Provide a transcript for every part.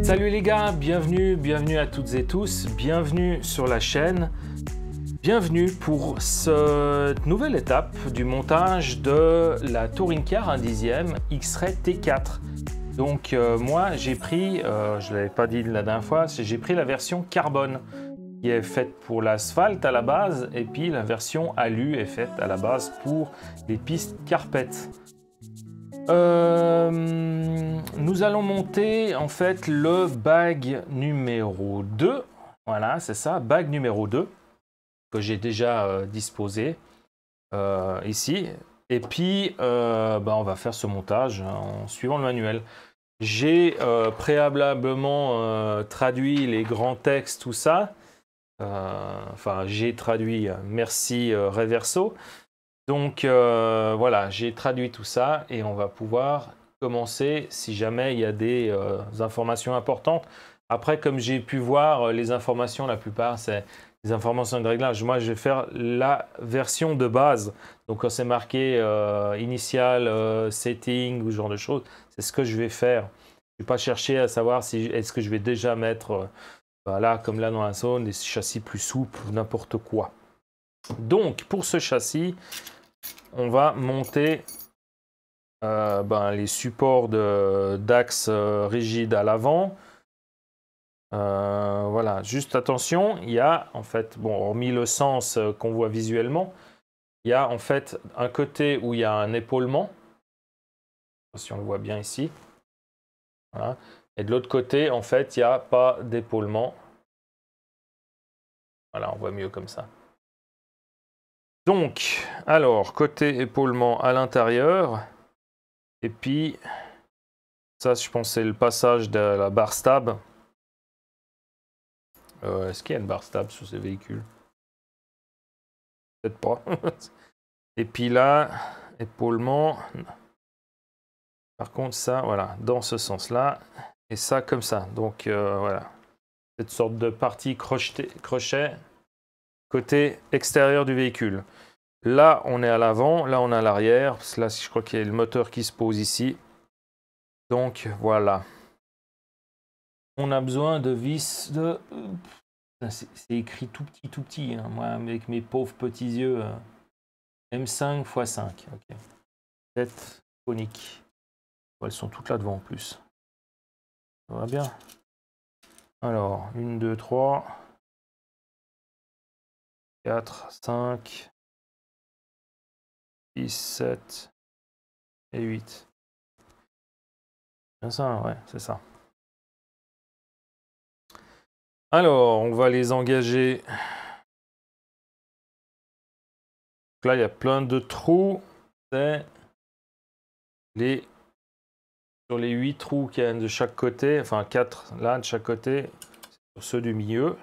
Salut les gars, bienvenue à toutes et tous, bienvenue sur la chaîne, bienvenue pour cette nouvelle étape du montage de la Touring Car 1/10 X-Ray T4. Donc moi j'ai pris, je ne l'avais pas dit la dernière fois, j'ai pris la version carbone qui est faite pour l'asphalte à la base et puis la version alu est faite à la base pour les pistes carpettes. Nous allons monter en fait le bag numéro 2. Voilà, c'est ça, bag numéro 2 que j'ai déjà disposé ici. Et puis, on va faire ce montage en suivant le manuel. J'ai préalablement traduit les grands textes, tout ça. Enfin, j'ai traduit, merci Reverso. Donc voilà, j'ai traduit tout ça et on va pouvoir commencer si jamais il y a des informations importantes. Après, comme j'ai pu voir, les informations, la plupart, c'est des informations de réglage. Moi, je vais faire la version de base. Donc, quand c'est marqué initial, setting ou ce genre de choses, c'est ce que je vais faire. Je ne vais pas chercher à savoir si est-ce que je vais déjà mettre, là, comme là dans la zone, des châssis plus souples ou n'importe quoi. Donc, pour ce châssis, on va monter les supports d'axe rigide à l'avant. Voilà, juste attention, il y a en fait, bon, hormis le sens qu'on voit visuellement, il y a en fait un côté où il y a un épaulement, si on le voit bien ici. Voilà. Et de l'autre côté, en fait, il n'y a pas d'épaulement. Voilà, on voit mieux comme ça. Donc, alors, côté épaulement à l'intérieur. Et puis, ça, je pense, c'est le passage de la barre stab. Est-ce qu'il y a une barre stable sur ces véhicules? Peut-être pas. Et puis là, épaulement. Par contre, ça, voilà, dans ce sens-là. Et ça, comme ça. Donc, voilà. Cette sorte de partie crochet côté extérieur du véhicule. Là, on est à l'avant. Là, on est à l'arrière. Parce que là, je crois qu'il y a le moteur qui se pose ici. Donc, voilà. On a besoin de vis de... C'est écrit tout petit. Hein. Moi, avec mes pauvres petits yeux, M5 x 5. Ok. Tête conique. Elles sont toutes là devant en plus. Ça va bien. Alors, 1, 2, 3, 4, 5, 6, 7 et 8. C'est ça, ouais, c'est ça. Alors, on va les engager. Donc là, il y a plein de trous. C'est sur les 8 trous qu'il y a de chaque côté, enfin 4 là de chaque côté, sur ceux du milieu.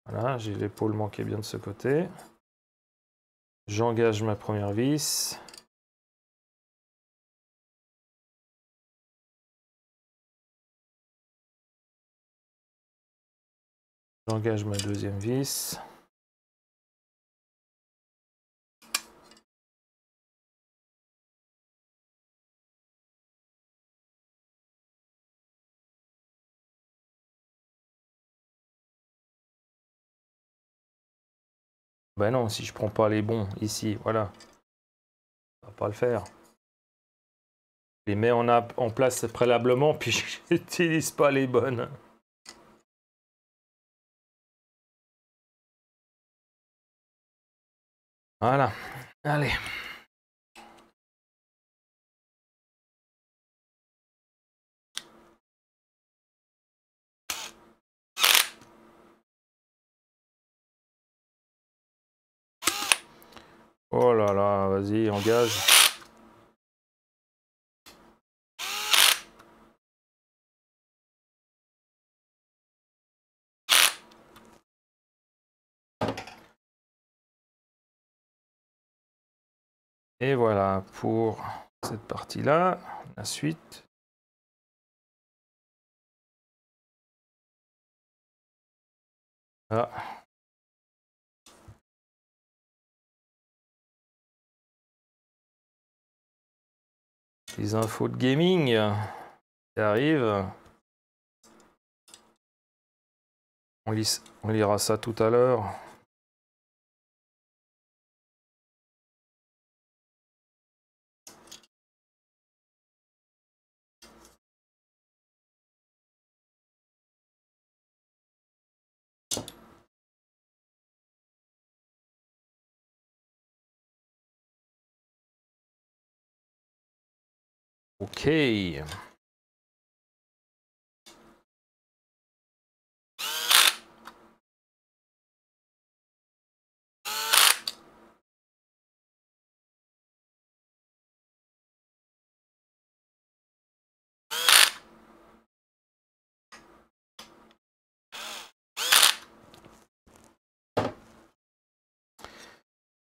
Voilà, j'ai l'épaulement qui est bien de ce côté. J'engage ma première vis. J'engage ma deuxième vis. Ben non, si je prends pas les bons ici, voilà. Ça va pas le faire. Je les mets en place préalablement, puis je n'utilise pas les bonnes. Voilà. Allez. Oh là là, vas-y, engage. Et voilà pour cette partie-là. La suite. Ah. les infos de gaming qui arrivent. On lira ça tout à l'heure. Ok.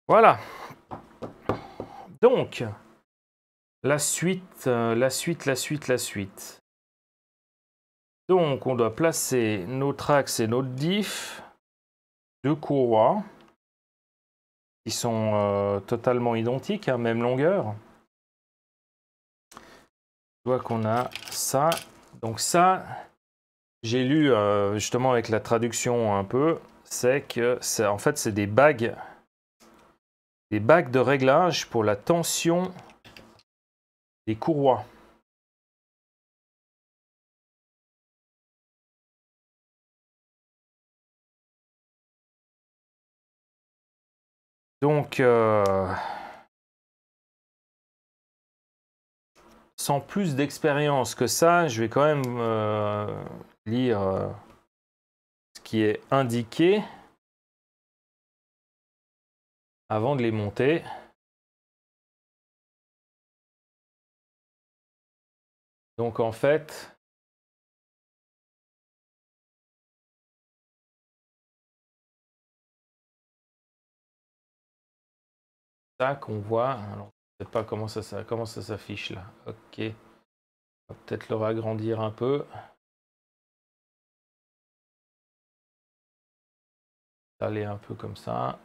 Voilà. Donc, la suite. Donc, on doit placer notre axe et notre diff, deux courroies, qui sont totalement identiques, hein, même longueur. Je vois qu'on a ça. Donc ça, j'ai lu justement avec la traduction un peu, c'est que en fait c'est des bagues de réglage pour la tension des courroies. Donc, sans plus d'expérience que ça, je vais quand même lire ce qui est indiqué avant de les monter. Donc en fait, ça qu'on voit, alors, je ne sais pas comment ça s'affiche là. Ok, on va peut-être le ragrandir un peu. Aller un peu comme ça.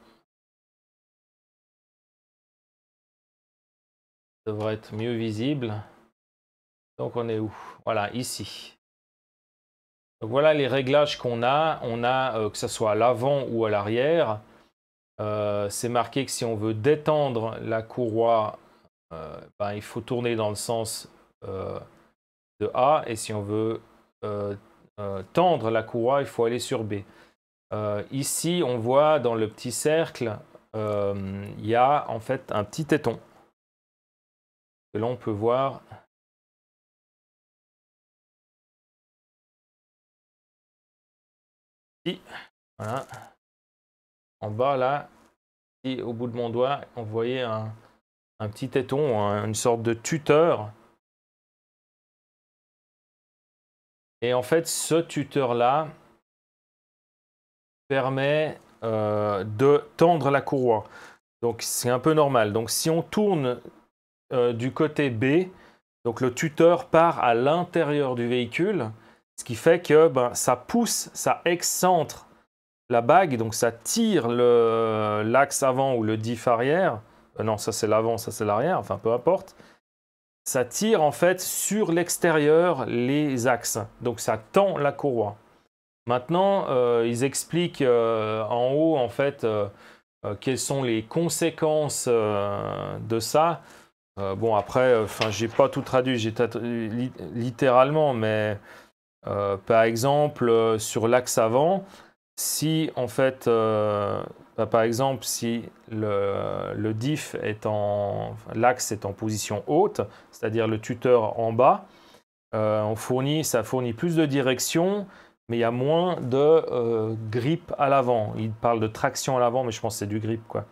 Ça devrait être mieux visible. Donc on est où? Voilà, ici. Donc voilà les réglages qu'on a. On a que ce soit à l'avant ou à l'arrière. C'est marqué que si on veut détendre la courroie, ben, il faut tourner dans le sens de A. Et si on veut tendre la courroie, il faut aller sur B. Ici, on voit dans le petit cercle, il y a en fait un petit téton que l'on peut voir. Ici, voilà. En bas là, et au bout de mon doigt, on voyait un petit téton, une sorte de tuteur. Et en fait, ce tuteur-là permet de tendre la courroie. Donc c'est un peu normal. Donc si on tourne du côté B, donc le tuteur part à l'intérieur du véhicule, ce qui fait que ben, ça pousse, ça excentre la bague, donc ça tire l'axe avant ou le diff arrière. Non, ça c'est l'avant, ça c'est l'arrière, enfin peu importe. Ça tire en fait sur l'extérieur les axes, donc ça tend la courroie. Maintenant, ils expliquent en haut en fait quelles sont les conséquences de ça. Bon après, enfin j'ai pas tout traduit, j'ai littéralement, mais par exemple sur l'axe avant, si en fait, par exemple, si le diff est l'axe est en position haute, c'est-à-dire le tuteur en bas, ça fournit plus de direction, mais il y a moins de grip à l'avant. Il parle de traction à l'avant, mais je pense que c'est du grip, quoi.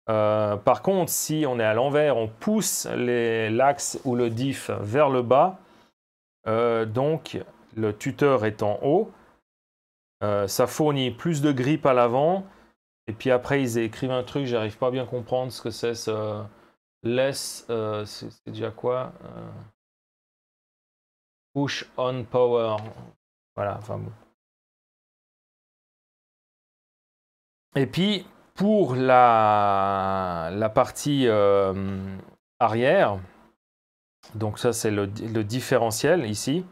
Par contre, si on est à l'envers, on pousse l'axe ou le diff vers le bas, donc le tuteur est en haut, ça fournit plus de grip à l'avant, et puis après ils écrivent un truc, j'arrive pas à bien comprendre ce que c'est, ce less, c'est déjà quoi push on power, voilà, enfin bon. Et puis pour la partie arrière, Donc ça, c'est le différentiel ici.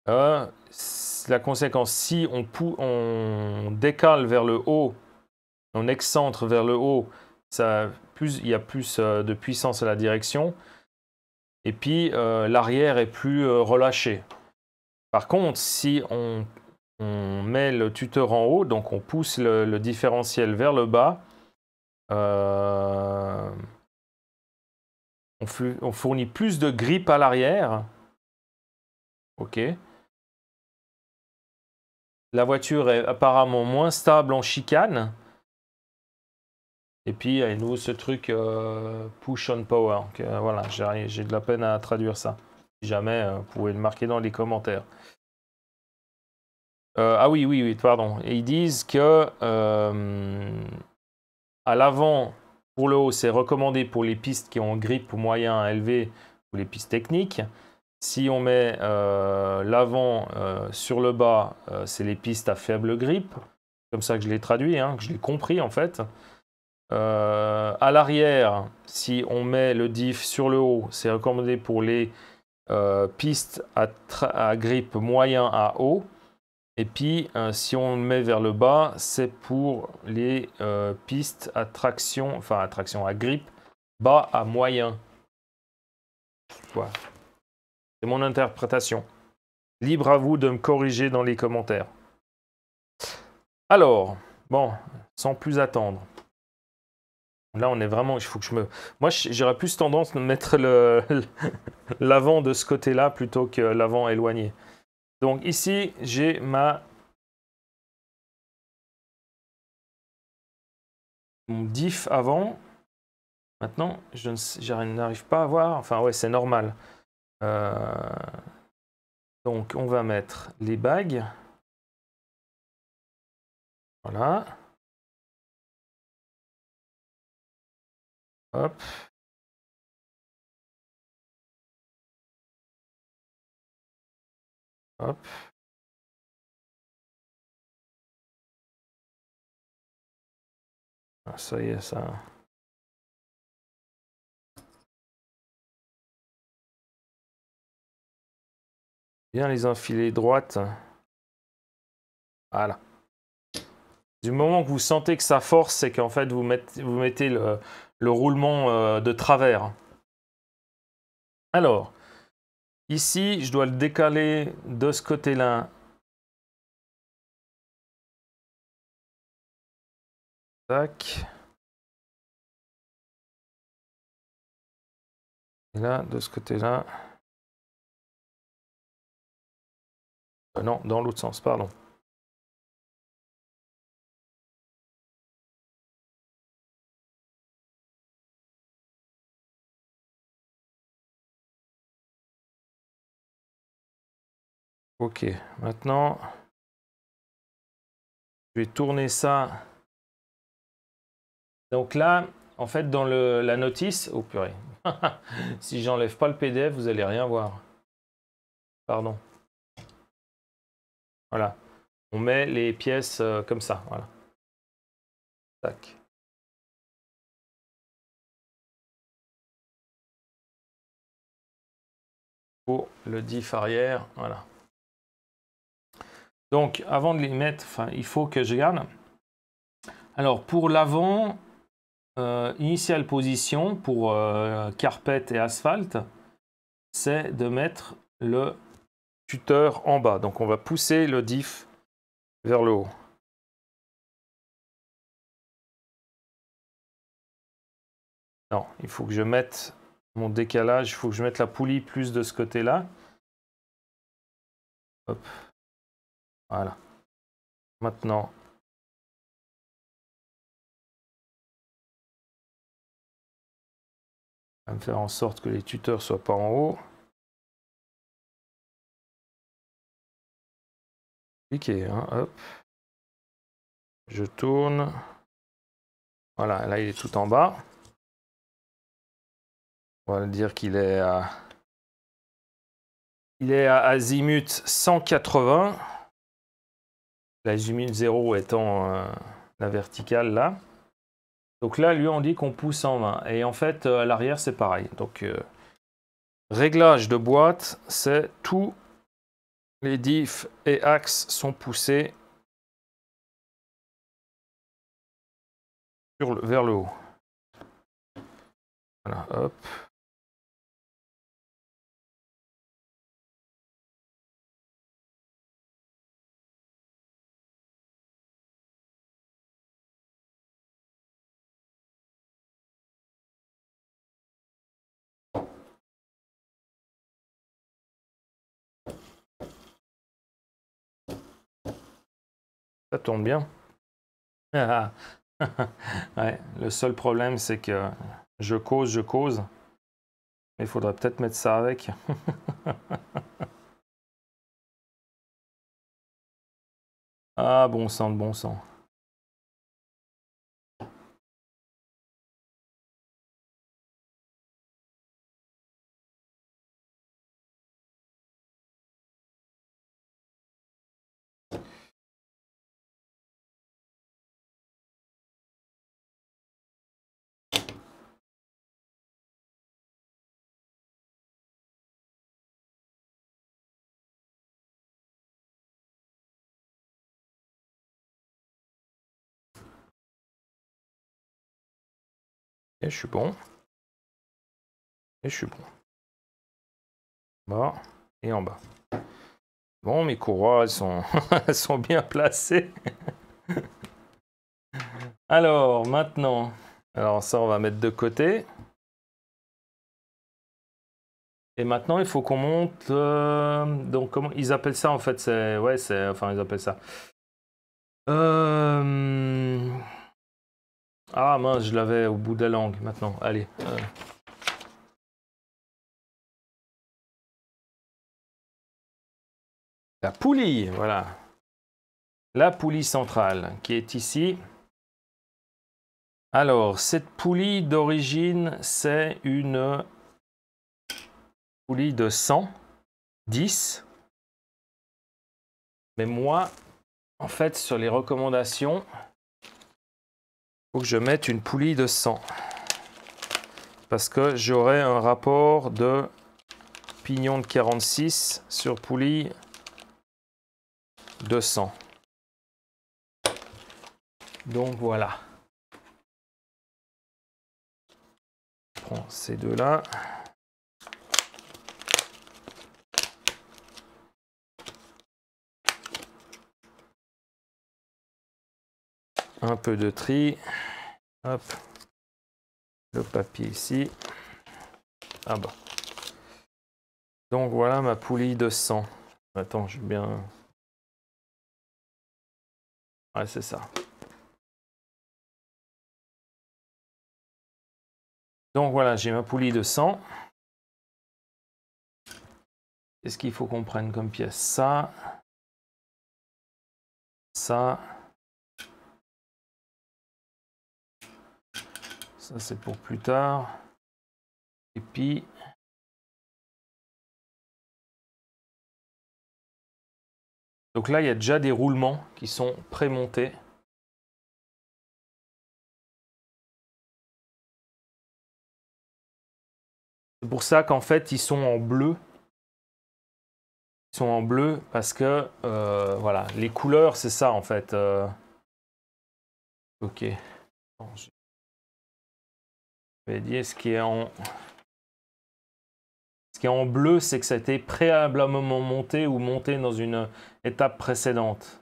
La conséquence, si on décale vers le haut, on excentre vers le haut, il y a plus de puissance à la direction. Et puis, l'arrière est plus relâché. Par contre, si on met le tuteur en haut, donc on pousse le différentiel vers le bas, on fournit plus de grippe à l'arrière. Ok. La voiture est apparemment moins stable en chicane. Et puis, il y a nous ce truc push on power. Voilà, j'ai de la peine à traduire ça. Si jamais, vous pouvez le marquer dans les commentaires. Ah oui, pardon. Et ils disent que à l'avant, pour le haut, c'est recommandé pour les pistes qui ont grip moyen à élevé ou les pistes techniques. Si on met l'avant sur le bas, c'est les pistes à faible grip. Comme ça que je l'ai traduit, hein, que je l'ai compris en fait. À l'arrière, si on met le diff sur le haut, c'est recommandé pour les pistes à grip moyen à haut. Et puis, si on le met vers le bas, c'est pour les pistes à traction, enfin à traction à grip bas à moyen. Voilà. C'est mon interprétation. Libre à vous de me corriger dans les commentaires. Alors, bon, sans plus attendre. Là, on est vraiment... Il faut que je me... Moi, j'aurais plus tendance à mettre l'avant de ce côté-là plutôt que l'avant éloigné. Donc ici, j'ai mon diff avant. Maintenant, je n'arrive pas à voir. Enfin, ouais, c'est normal. Donc, on va mettre les bagues. Voilà. Hop. Hop. Ah, ça y est, ça... Bien les enfiler droite. Voilà. Du moment que vous sentez que ça force, c'est qu'en fait, vous mettez le roulement de travers. Alors, ici, je dois le décaler de ce côté-là. Tac. Et là, de ce côté-là. Non, dans l'autre sens, pardon. Ok, maintenant, je vais tourner ça. Donc là, en fait, dans la notice... Oh purée. Si j'enlève pas le PDF, vous allez rien voir. Pardon. Voilà. On met les pièces comme ça. Voilà. Tac. Pour le diff arrière. Voilà. Donc, avant de les mettre, il faut que je garde. Alors, pour l'avant, initiale position pour carpet et asphalte, c'est de mettre le tuteur en bas. Donc, on va pousser le diff vers le haut. Non, il faut que je mette mon décalage, il faut que je mette la poulie plus de ce côté-là. Hop. Voilà. Maintenant, on va me faire en sorte que les tuteurs ne soient pas en haut. Cliquez, hein, hop. Je tourne. Voilà, là il est tout en bas. On va dire qu'il est à... Il est à azimut 180. L'azimut 0 étant la verticale là. Donc là, lui, on dit qu'on pousse en main. Et en fait, à l'arrière, c'est pareil. Donc Réglage de boîte, c'est tous les diffs et axes sont poussés vers le haut. Voilà, hop. Ça tourne bien. Ah. Ouais, le seul problème, c'est que je cause. Il faudrait peut-être mettre ça avec. Ah, bon sang de bon sang. Et je suis bon. Et je suis bon. Bas et en bas. Bon, mes courroies, elles sont, elles sont bien placées. Alors, maintenant. Alors, ça, on va mettre de côté. Et maintenant, il faut qu'on monte. Donc, comment ils appellent ça en fait? C'est. Ouais, c'est. Enfin, ils appellent ça. Ah mince, je l'avais au bout de la langue maintenant. Allez. La poulie, voilà. La poulie centrale qui est ici. Alors, cette poulie d'origine, c'est une poulie de 110. Mais moi, en fait, sur les recommandations, il faut que je mette une poulie de 100. Parce que j'aurai un rapport de pignon de 46 sur poulie de 100. Donc voilà. Je prends ces deux-là. Un peu de tri. Hop. Le papier ici. Ah bah. Donc voilà ma poulie de 100. Attends, je vais bien... Ouais, c'est ça. Donc voilà, j'ai ma poulie de 100. Qu'est-ce qu'il faut qu'on prenne comme pièce? Ça. Ça. Ça, c'est pour plus tard. Et puis... Donc là, il y a déjà des roulements qui sont pré-montés. C'est pour ça qu'en fait, ils sont en bleu. Ils sont en bleu parce que, voilà, les couleurs, c'est ça, en fait. Ok. Je vais dire ce qui est en... Ce qui est en bleu, c'est que ça a été préalablement monté ou monté dans une étape précédente.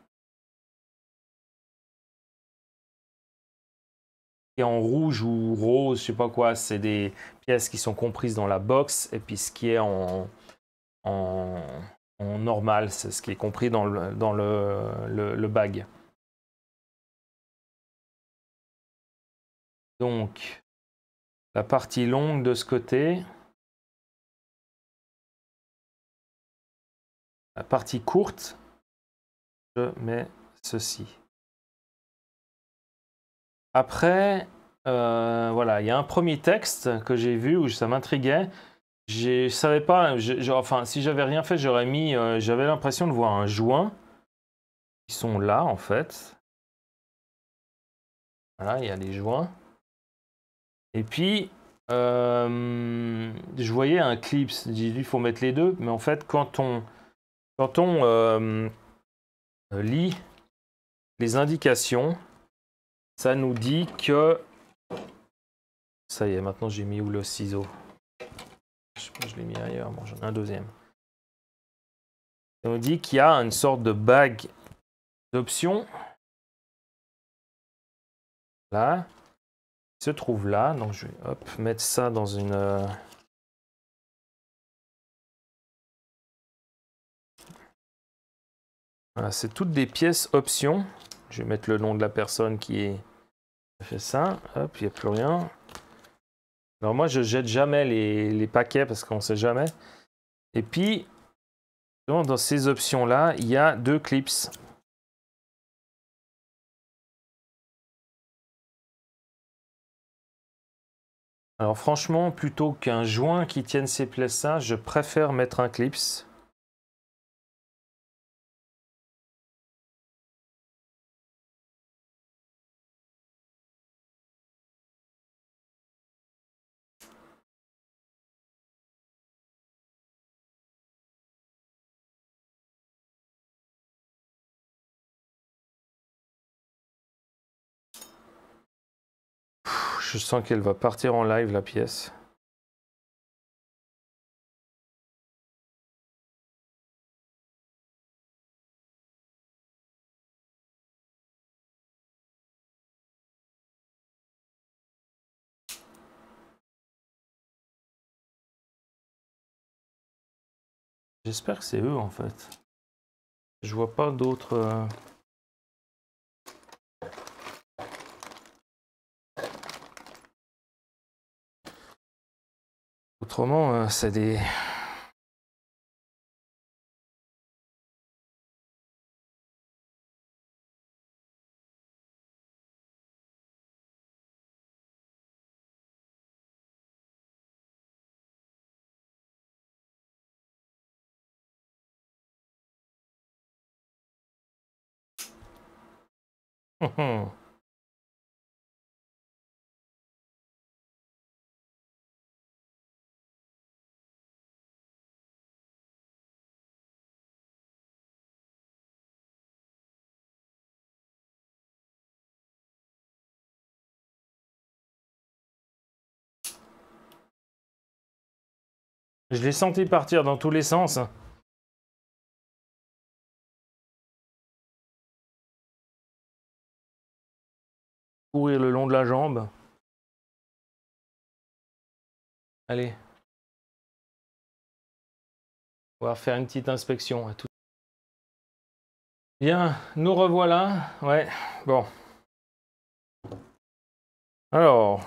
Et en rouge ou rose, je sais pas quoi, c'est des pièces qui sont comprises dans la box. Et puis ce qui est en normal, c'est ce qui est compris dans le bag. Donc, la partie longue de ce côté. La partie courte, je mets ceci. Après, voilà, il y a un premier texte que j'ai vu où ça m'intriguait. Je savais pas, enfin, si j'avais rien fait, j'aurais mis, j'avais l'impression de voir un joint. Ils sont là, en fait. Voilà, il y a les joints. Et puis, je voyais un clips, j'ai dit il faut mettre les deux, mais en fait quand on lit les indications, ça nous dit que... Ça y est, maintenant j'ai mis où le ciseau? Je sais pas, je l'ai mis ailleurs, bon, j'en ai un deuxième. Ça nous dit qu'il y a une sorte de bague d'options. Là, qui se trouve là. Donc je vais hop, mettre ça dans une... Voilà, c'est toutes des pièces options. Je vais mettre le nom de la personne qui a fait ça. Hop, il n'y a plus rien. Alors moi, je jette jamais les paquets parce qu'on ne sait jamais. Et puis, dans ces options-là, il y a 2 clips. Alors franchement, plutôt qu'un joint qui tienne ces pièces-là, je préfère mettre un clips. Je sens qu'elle va partir en live, la pièce. J'espère que c'est eux, en fait. Je vois pas d'autres... Autrement, c'est des... Je l'ai senti partir dans tous les sens. Courir le long de la jambe. Allez. On va faire une petite inspection. À tout. Bien, nous revoilà. Ouais, bon. Alors,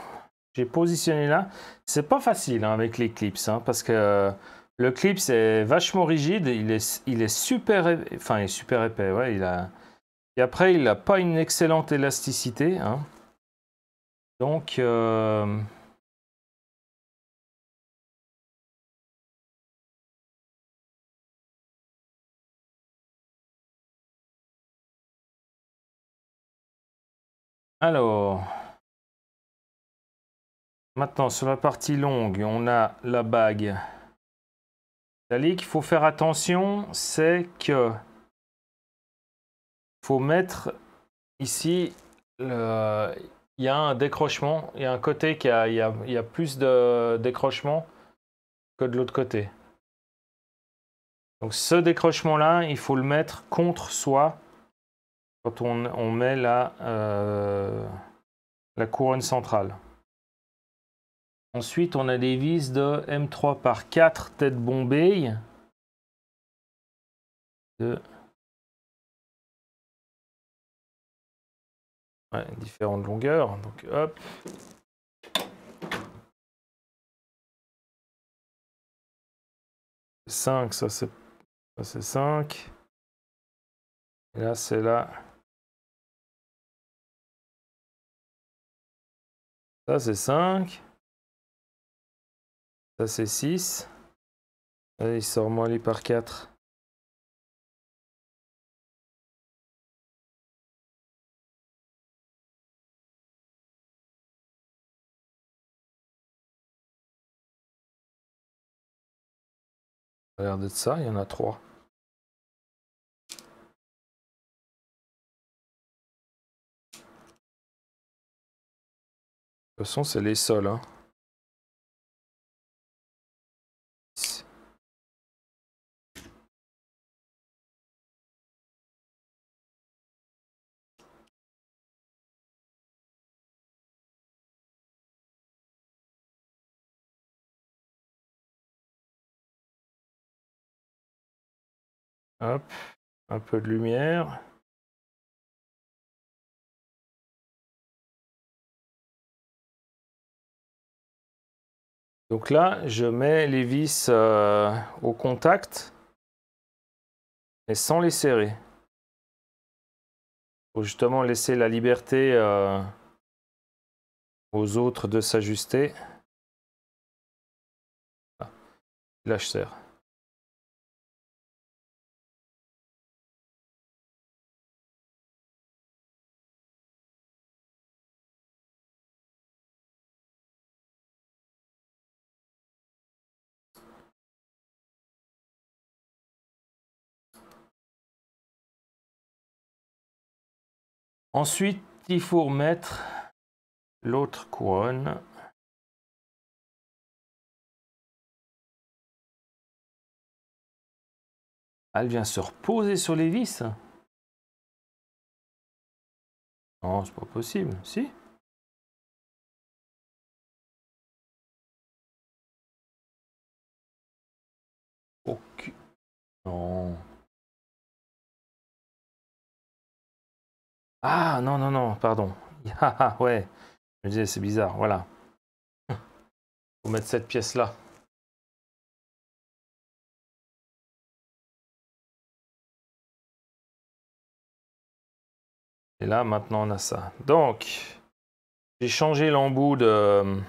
j'ai positionné là. C'est pas facile hein, avec les clips, hein, parce que le clip est vachement rigide. Il est super, enfin, il est super épais. Ouais, et après, il n'a pas une excellente élasticité. Hein. Donc, alors, maintenant, sur la partie longue, on a la bague. Il faut faire attention, c'est que faut mettre ici, il y a un décrochement, il y a un côté qui il y a plus de décrochement que de l'autre côté. Donc ce décrochement-là, il faut le mettre contre soi quand on met la couronne centrale. Ensuite, on a des vis de M3 par 4 tête bombée. Ouais, différentes longueurs. Donc hop. Ça c'est 5. Et là, c'est là. Ça, c'est 5. Ça, c'est 6. Allez, il sort moins les par 4. Ça a l'air d'être ça, il y en a 3. De toute façon, c'est les sols. Hein. Hop, un peu de lumière. Donc là, je mets les vis au contact, mais sans les serrer. Il faut justement laisser la liberté aux autres de s'ajuster. Ah, là, je serre. Ensuite, il faut remettre l'autre couronne. Elle vient se reposer sur les vis. Non, c'est pas possible. Si? Ok. Non. Ah, non, non, non, pardon. Ah, ah, ouais. Je me disais, c'est bizarre. Voilà. Faut mettre cette pièce-là. Et là, maintenant, on a ça. Donc, j'ai changé l'embout de...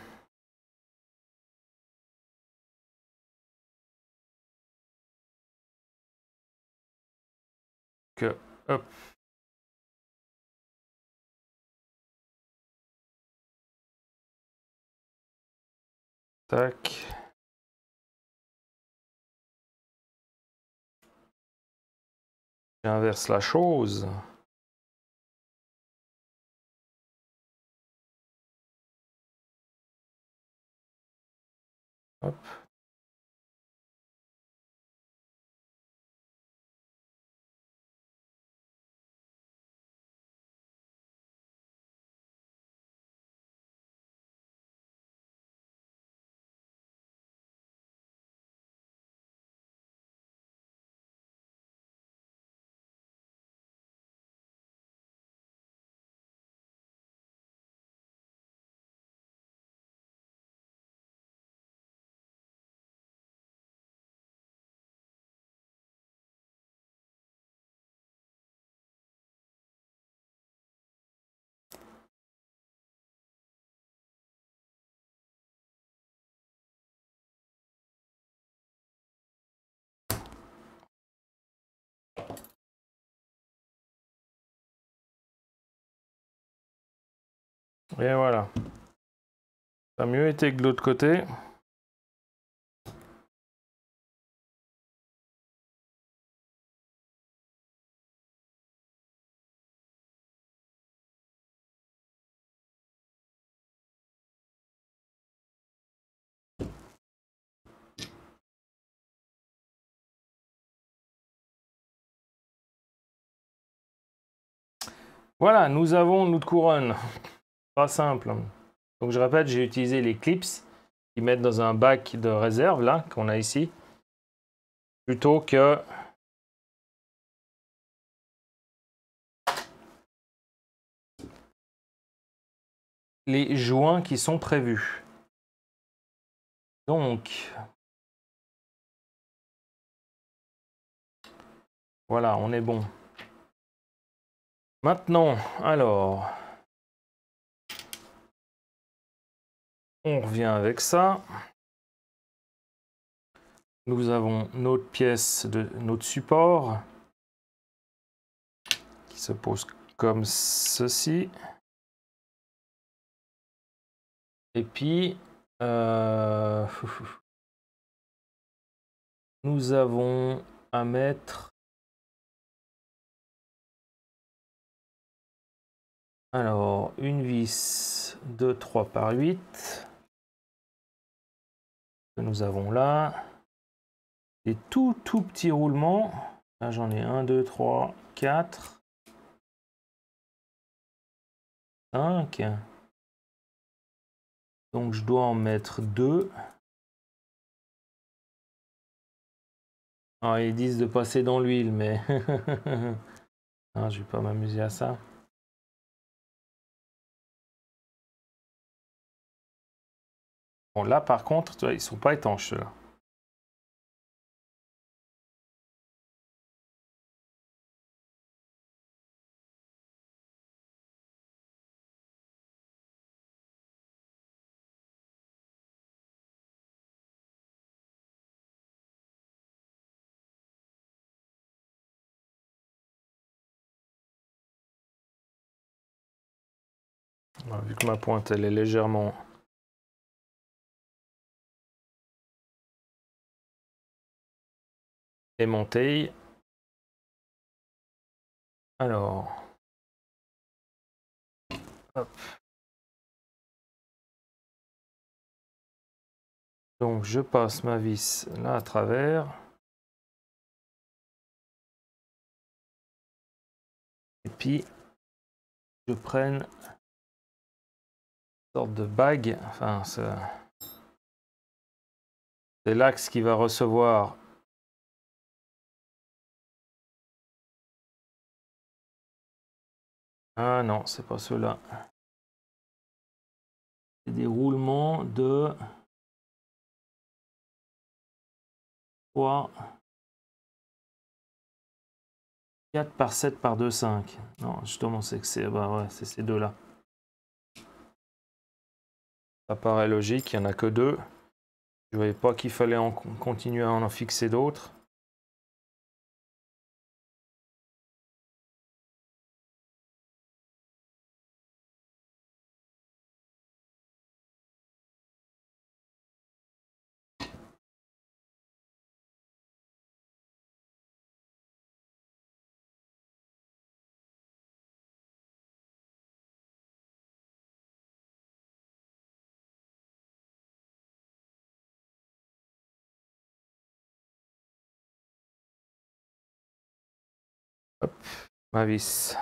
Que, hop. Tac. J'inverse la chose. Hop. Et voilà. Ça a mieux été que de l'autre côté. Voilà, nous avons notre couronne. Pas simple. Donc je répète, j'ai utilisé les clips qui mettent dans un bac de réserve, là, qu'on a ici, plutôt que les joints qui sont prévus. Donc, voilà, on est bon. Maintenant, alors, on revient avec ça. Nous avons notre pièce de notre support qui se pose comme ceci. Et puis, nous avons à mettre... Alors, une vis de 3 par 8 que nous avons là. Des tout petits roulements. Là, j'en ai 1, 2, 3, 4, 5. Donc, je dois en mettre 2. Ah, ils disent de passer dans l'huile, mais... non, je vais pas m'amuser à ça. Bon, là, par contre, tu vois, ils sont pas étanches, ceux-là. Vu que ma pointe, elle est légèrement... aimantée. Alors... hop. Donc, je passe ma vis là à travers. Et puis, je prenne une sorte de bague. Enfin, c'est l'axe qui va recevoir. Ah non, c'est pas ceux-là. C'est des roulements de 3, 4 par 7 par 2, 5. Non, justement, c'est que c'est bah ouais, c'est ces deux-là. Ça paraît logique, il n'y en a que 2. Je ne voyais pas qu'il fallait continuer à en fixer d'autres. Hop, ma vis,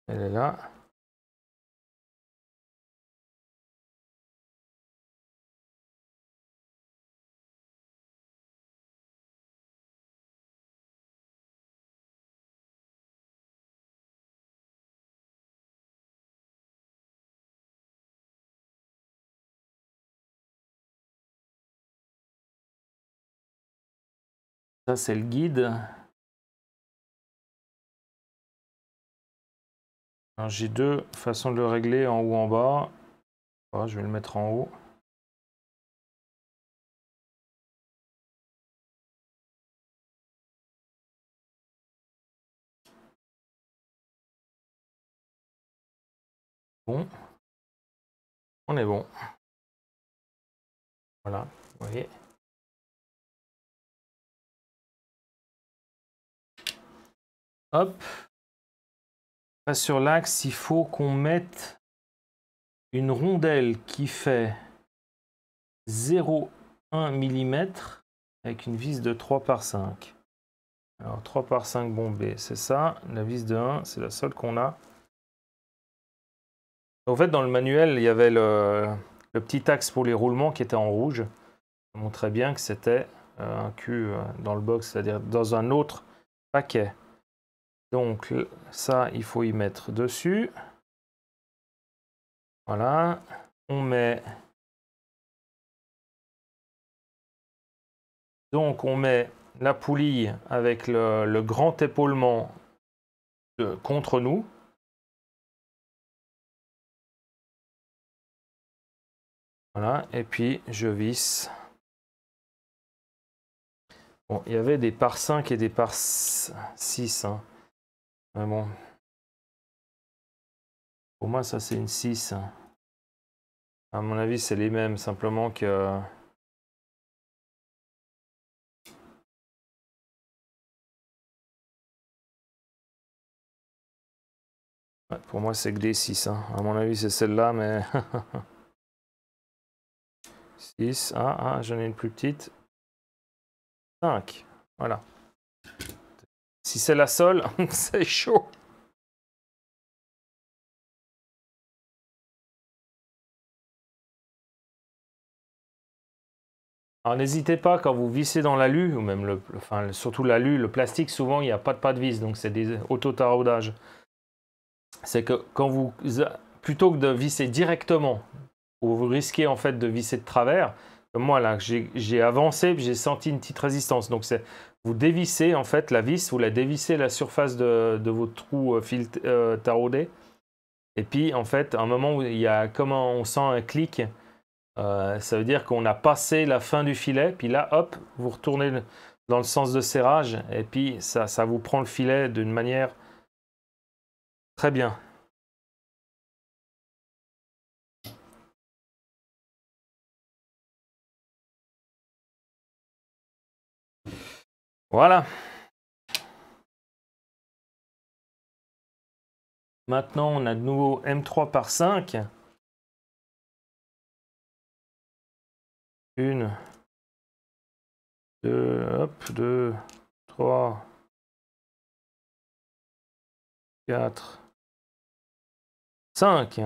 elle est là. Ça, c'est le guide. J'ai deux façons de le régler, en haut, en bas. Oh, je vais le mettre en haut. Bon. On est bon. Voilà, vous voyez. Hop. Là, sur l'axe, il faut qu'on mette une rondelle qui fait 0,1 mm avec une vis de 3 par 5. Alors 3 par 5 bombé, c'est ça. La vis de 1, c'est la seule qu'on a. En fait, dans le manuel, il y avait le petit axe pour les roulements qui était en rouge. Ça montrait bien que c'était un cul dans le box, c'est-à-dire dans un autre paquet. Donc ça, il faut y mettre dessus. Voilà. On met... Donc on met la poulie avec le grand épaulement contre nous. Voilà, et puis je visse. Bon, il y avait des par 5 et des par 6. Hein. Mais bon. Pour moi, ça c'est une 6. À mon avis, c'est les mêmes, simplement que... Ouais, pour moi, c'est que des 6. Hein. À mon avis, c'est celle-là, mais... 6. J'en ai une plus petite. 5. Voilà. Si c'est la seule, c'est chaud. Alors n'hésitez pas quand vous vissez dans l'alu, ou même enfin, surtout l'alu, le plastique, souvent il n'y a pas de vis, donc c'est des auto-taraudages. C'est que quand vous, plutôt que de visser directement, vous risquez en fait de visser de travers, comme moi là, j'ai avancé, j'ai senti une petite résistance. Donc vous dévissez en fait la vis, vous la dévissez la surface de votre trou taraudé. Et puis en fait, à un moment où il y a comme on sent un clic, ça veut dire qu'on a passé la fin du filet, puis là, hop, vous retournez dans le sens de serrage, et puis ça vous prend le filet d'une manière très bien. Voilà. Maintenant, on a de nouveau M3 par 5. Une, deux, hop, 2, 3, 4, 5.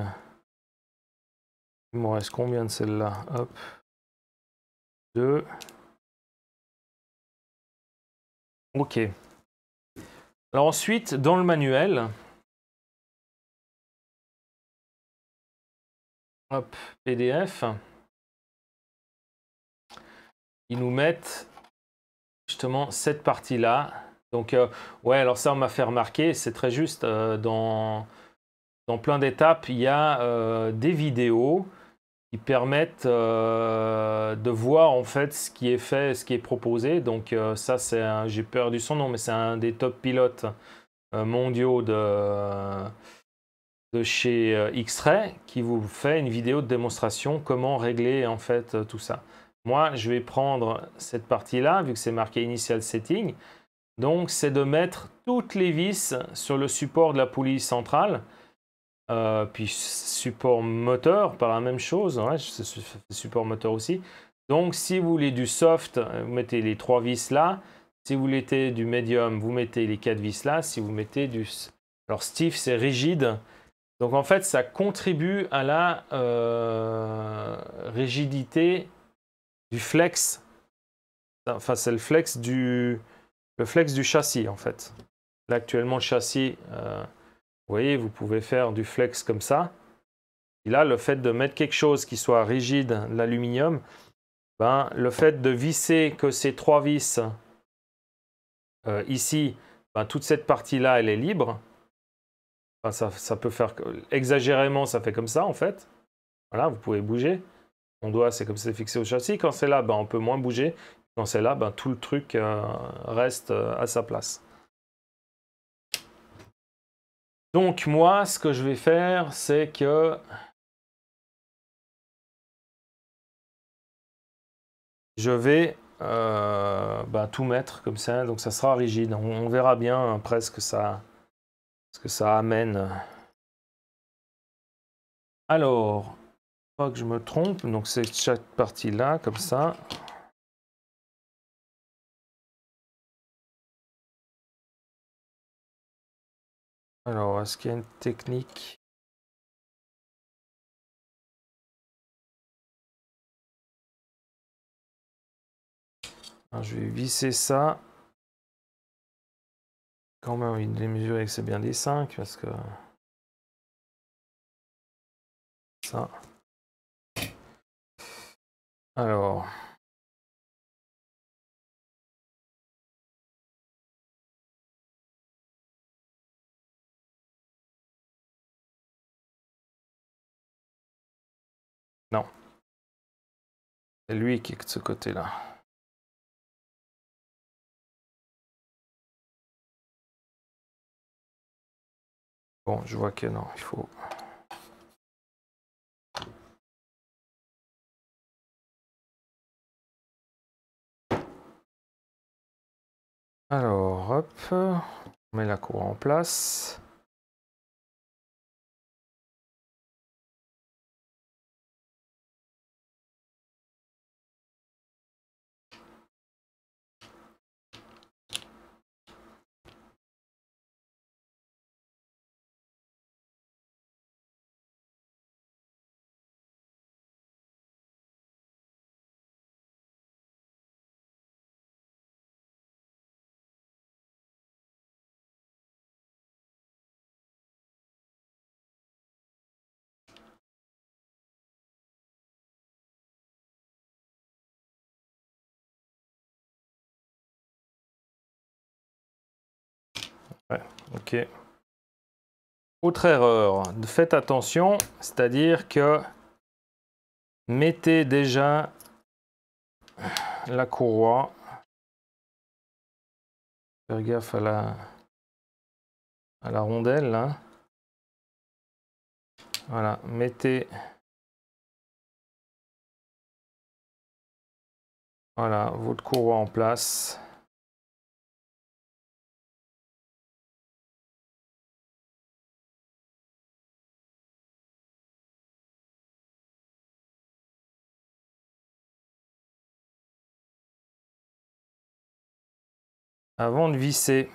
Il me reste combien de celles-là? Hop. 2. Ok. Alors ensuite, dans le manuel, hop, PDF, ils nous mettent justement cette partie-là. Donc, ouais, alors ça, on m'a fait remarquer, c'est très juste, dans plein d'étapes, il y a des vidéos qui permettent de voir en fait ce qui est fait, ce qui est proposé. Donc ça, j'ai perdu son nom, mais c'est un des top pilotes mondiaux de chez X-Ray qui vous fait une vidéo de démonstration comment régler en fait tout ça. Moi, je vais prendre cette partie-là, vu que c'est marqué Initial Setting. Donc, c'est de mettre toutes les vis sur le support de la poulie centrale. Puis support moteur, par la même chose. Ouais, c'est support moteur aussi. Donc, si vous voulez du soft, vous mettez les 3 vis là. Si vous voulez du medium, vous mettez les 4 vis là. Si vous mettez du... Alors, stiff, c'est rigide. Donc, en fait, ça contribue à la rigidité du flex. Enfin, c'est le flex du châssis, en fait. Là, actuellement, le châssis, vous voyez, vous pouvez faire du flex comme ça. Et là, le fait de mettre quelque chose qui soit rigide, l'aluminium, ben, le fait de visser que ces 3 vis ici, ben, toute cette partie-là, elle est libre. Enfin, ça peut faire... Exagérément, ça fait comme ça, en fait. Voilà, vous pouvez bouger. Mon doigt, c'est comme c'est fixé au châssis. Quand c'est là, ben, on peut moins bouger. Quand c'est là, ben, tout le truc reste à sa place. Donc moi, ce que je vais faire, c'est que je vais tout mettre comme ça. Donc ça sera rigide. On verra bien après ce que ça amène. Alors, pas que je me trompe. Donc c'est chaque partie-là, comme ça. Alors, est-ce qu'il y a une technique? Alors, je vais visser ça. Quand même envie de les mesurer que c'est bien des 5 parce que ça. Alors. Non. C'est lui qui est de ce côté-là. Bon, je vois que non, il faut... Alors, hop, on met la cour en place. Ouais, ok. Autre erreur, faites attention, c'est-à-dire que mettez déjà la courroie. Faire gaffe à la rondelle là. Voilà, mettez voilà, votre courroie en place. Avant de visser.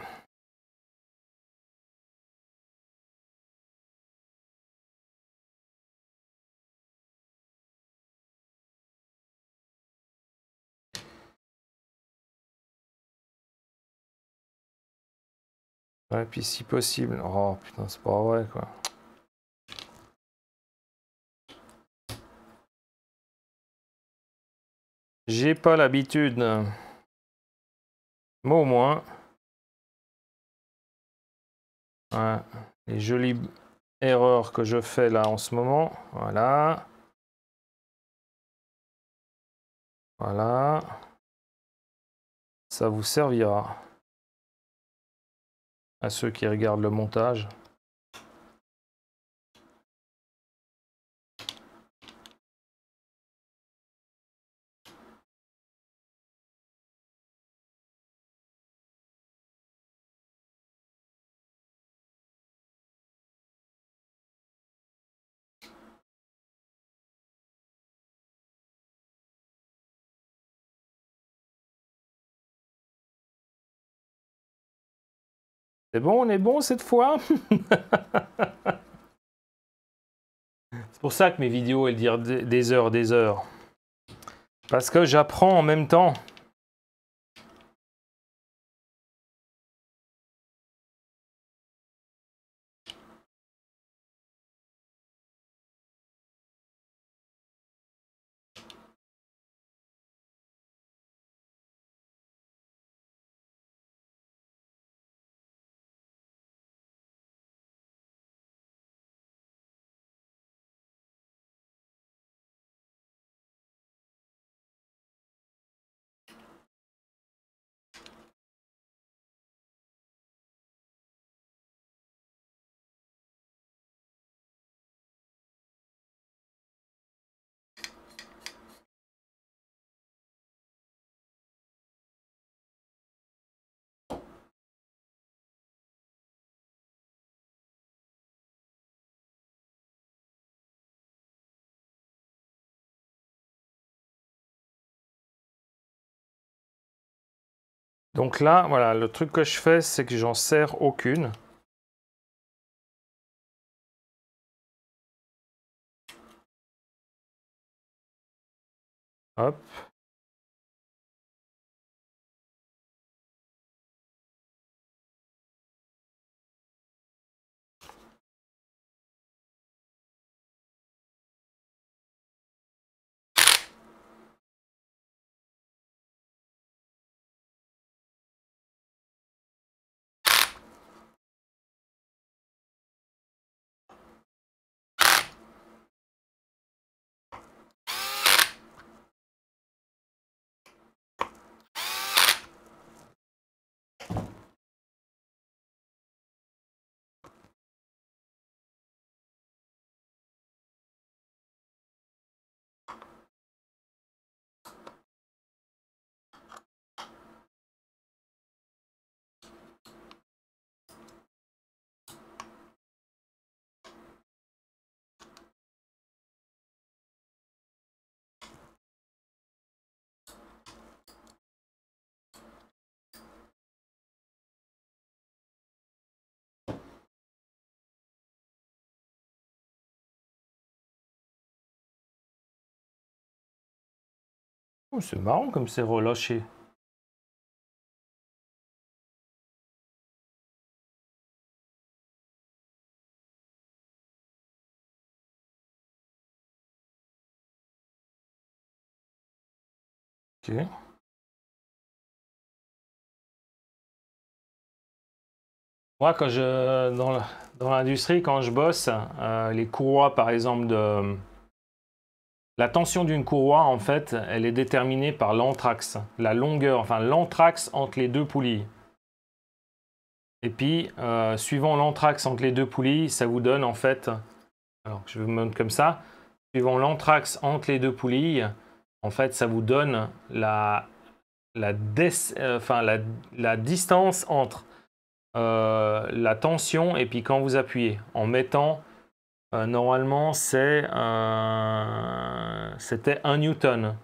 Ouais, puis si possible. Oh putain, c'est pas vrai quoi. J'ai pas l'habitude. Mais au moins. Ouais, les jolies erreurs que je fais là en ce moment. Voilà. Voilà. Ça vous servira. À ceux qui regardent le montage. C'est bon, on est bon cette fois. C'est pour ça que mes vidéos, elles durent des heures, des heures. Parce que j'apprends en même temps. Donc là, voilà, le truc que je fais, c'est que j'en serre aucune. Hop. Oh, c'est marrant comme c'est relâché. Ok. Moi, dans l'industrie, quand je bosse, les courroies, par exemple, la tension d'une courroie, en fait, elle est déterminée par l'anthrax, la longueur, enfin l'anthrax entre les deux poulies. Et puis, suivant l'anthrax entre les deux poulies, ça vous donne, en fait, alors je vais vous montrer comme ça, suivant l'anthrax entre les deux poulies, en fait, ça vous donne la distance entre la tension et puis quand vous appuyez. En mettant, normalement, c'était 1 newton.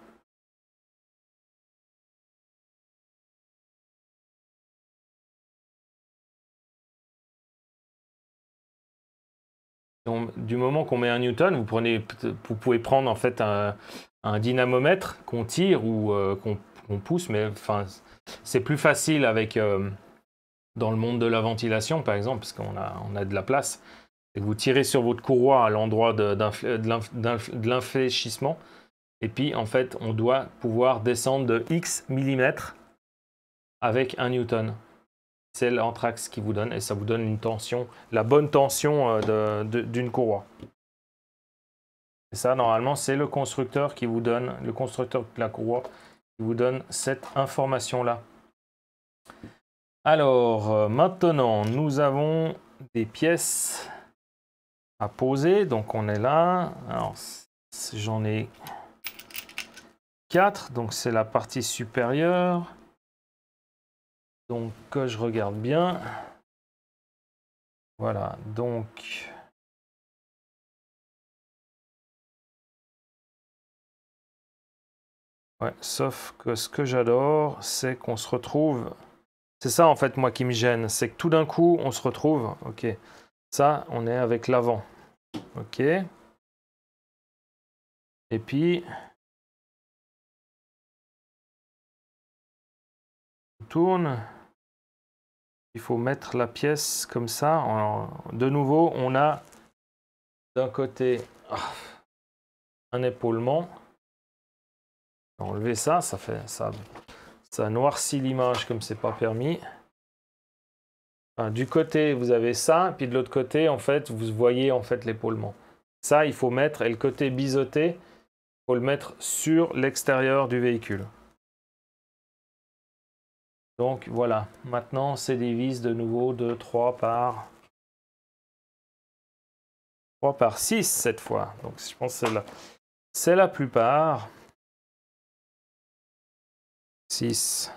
Donc, du moment qu'on met 1 newton, vous pouvez prendre en fait un dynamomètre qu'on tire ou qu'on pousse, mais enfin, c'est plus facile avec dans le monde de la ventilation, par exemple, parce on a de la place. Et que vous tirez sur votre courroie à l'endroit de l'infléchissement. Et puis, en fait, on doit pouvoir descendre de X millimètres avec 1 newton. C'est l'anthrax qui vous donne, et ça vous donne une tension, la bonne tension d'une courroie. Et ça, normalement, c'est le constructeur qui vous donne, le constructeur de la courroie, qui vous donne cette information-là. Alors, maintenant, nous avons des pièces à poser. Donc, on est là. Alors, j'en ai 4. Donc, c'est la partie supérieure. Donc, que je regarde bien. Voilà. Donc, ouais, sauf que ce que j'adore, c'est qu'on se retrouve. C'est ça, en fait, moi, qui me gêne. C'est que tout d'un coup, on se retrouve. OK. Ça, on est avec l'avant. OK. Et puis, on tourne. Il faut mettre la pièce comme ça. De nouveau, on a d'un côté un épaulement. Enlever ça, ça noircit l'image comme c'est pas permis. Enfin, du côté, vous avez ça, puis de l'autre côté, en fait, vous voyez en fait l'épaulement. Ça, il faut mettre, et le côté biseauté, il faut le mettre sur l'extérieur du véhicule. Donc voilà, maintenant c'est des vis de nouveau de 3 par 6 cette fois. Donc je pense que c'est la plupart. 6,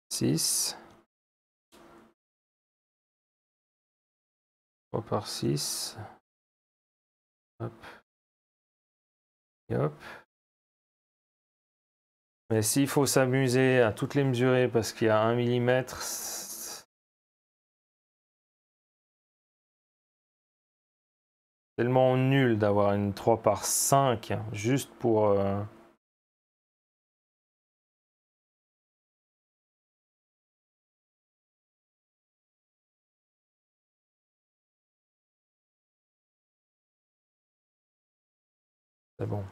6, 3 par 6. Hop. Et hop. Mais s'il faut s'amuser à toutes les mesurer parce qu'il y a 1 millimètre, c'est tellement nul d'avoir une 3 par 5 juste pour... C'est bon.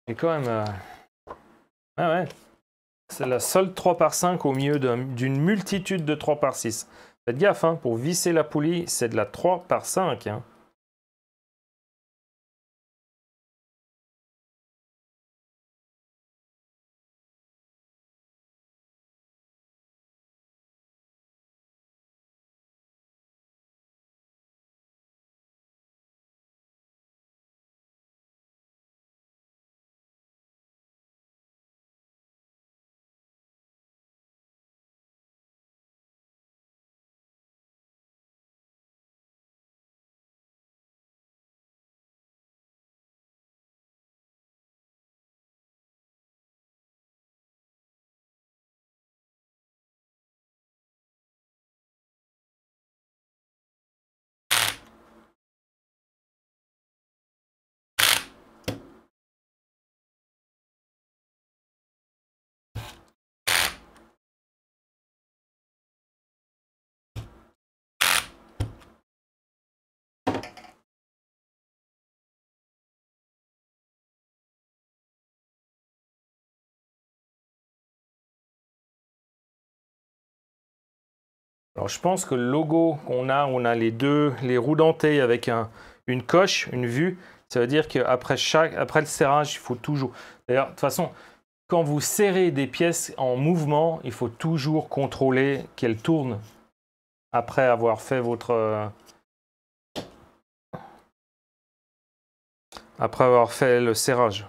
Et quand même... Ah ouais. C'est la seule 3 par 5 au milieu d'une multitude de 3 par 6. Faites gaffe, hein, pour visser la poulie, c'est de la 3 par 5. Hein. Alors je pense que le logo qu'on a, on a les roues dentées avec une coche, une vue. Ça veut dire qu'après le serrage, il faut toujours... D'ailleurs, de toute façon, quand vous serrez des pièces en mouvement, il faut toujours contrôler qu'elles tournent après avoir fait après avoir fait le serrage.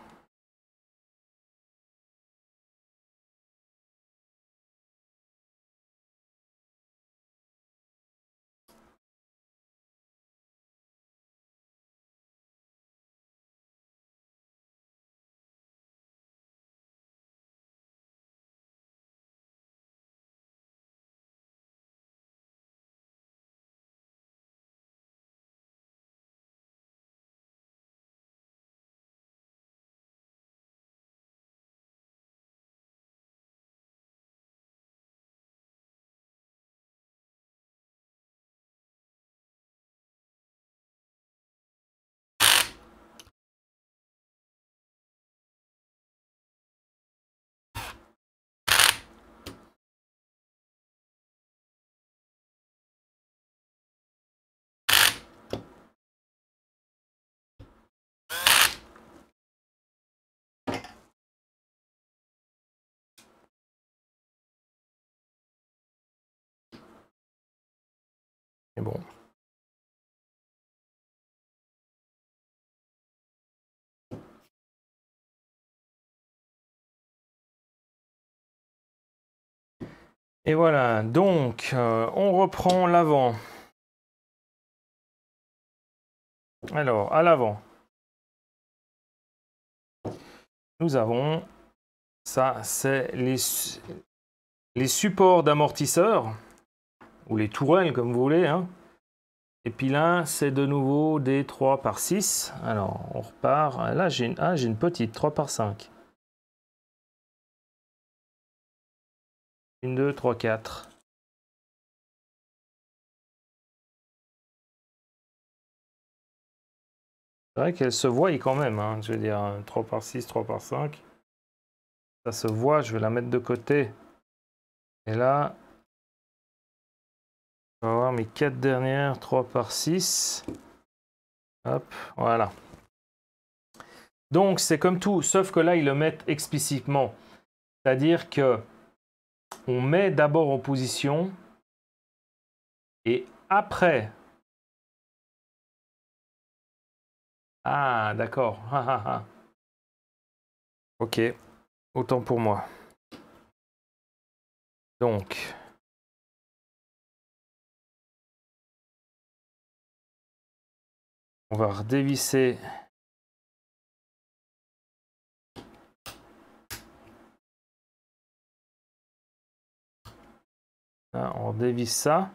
Mais bon. Et voilà, donc on reprend l'avant. Alors, à l'avant, nous avons, ça c'est les supports d'amortisseurs, ou les tourelles comme vous voulez. Hein. Et puis là, c'est de nouveau des 3 par 6. Alors, on repart. Là, j'ai une petite 3 par 5. 1, 2, 3, 4. C'est vrai qu'elle se voit quand même. Hein. Je veux dire, 3 par 6, 3 par 5. Ça se voit, je vais la mettre de côté. Et là, on va voir mes 4 dernières, 3 par 6. Hop, voilà. Donc, c'est comme tout, sauf que là, ils le mettent explicitement. C'est-à-dire que on met d'abord en position et après... Ah, d'accord. Ok, autant pour moi. Donc... On va redévisser. Là, on dévisse ça.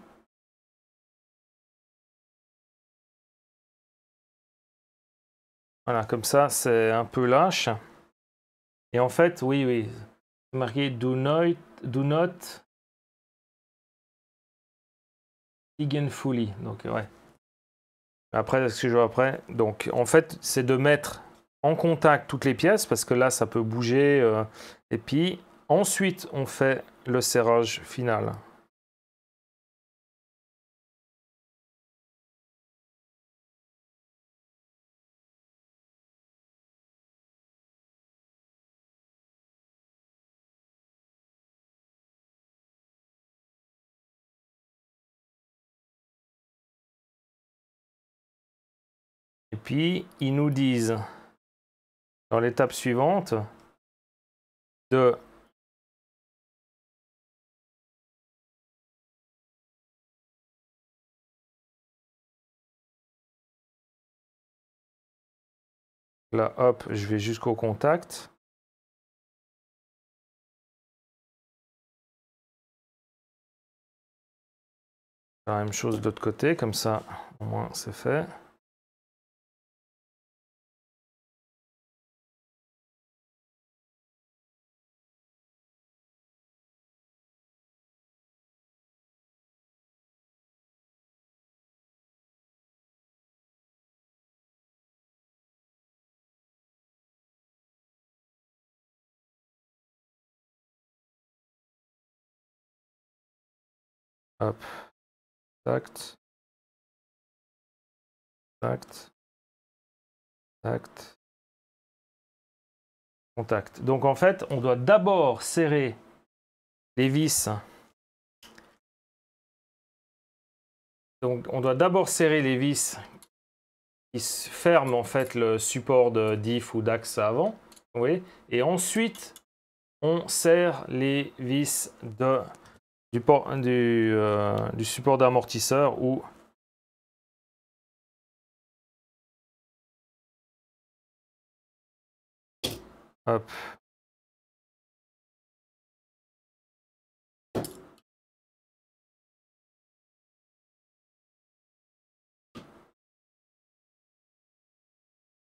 Voilà, comme ça, c'est un peu lâche. Et en fait, oui, c'est marqué do not tighten fully. Donc, ouais. Après, ce que je vois après. Donc, en fait, c'est de mettre en contact toutes les pièces parce que là, ça peut bouger. Et puis, ensuite, on fait le serrage final. Et puis, ils nous disent, dans l'étape suivante, de... Là, hop, je vais jusqu'au contact. La même chose de l'autre côté, comme ça, au moins, c'est fait. Hop. Tact. Tact. Tact. Contact. Donc en fait, on doit d'abord serrer les vis. Donc on doit d'abord serrer les vis qui ferment en fait le support de diff ou d'axe avant. Vous voyez, et ensuite on serre les vis du support d'amortisseur ou hop.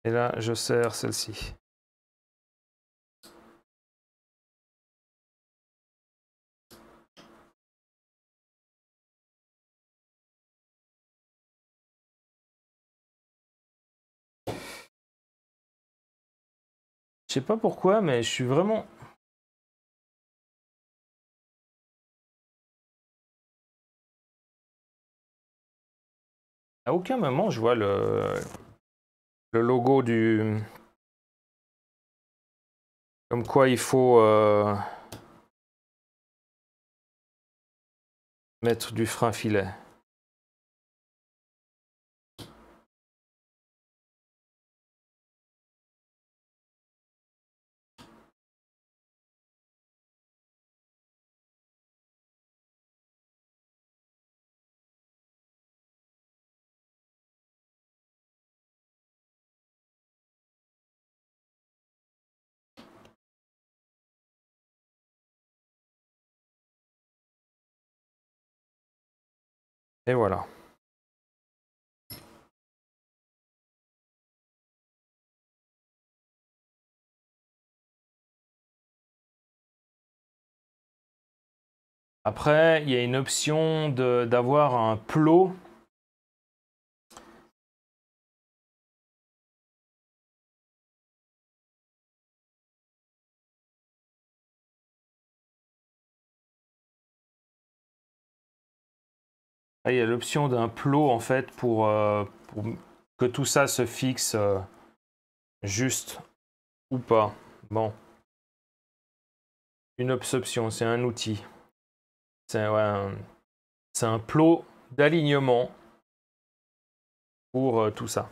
Et là, je serre celle-ci. Je sais pas pourquoi, mais je suis vraiment... À aucun moment, je vois le logo du... Comme quoi il faut mettre du frein filet. Et voilà. Après, il y a une option d'avoir un plot. Ah, il y a l'option d'un plot en fait pour que tout ça se fixe juste ou pas. Bon. Une option, c'est un outil. C'est ouais, un plot d'alignement pour tout ça.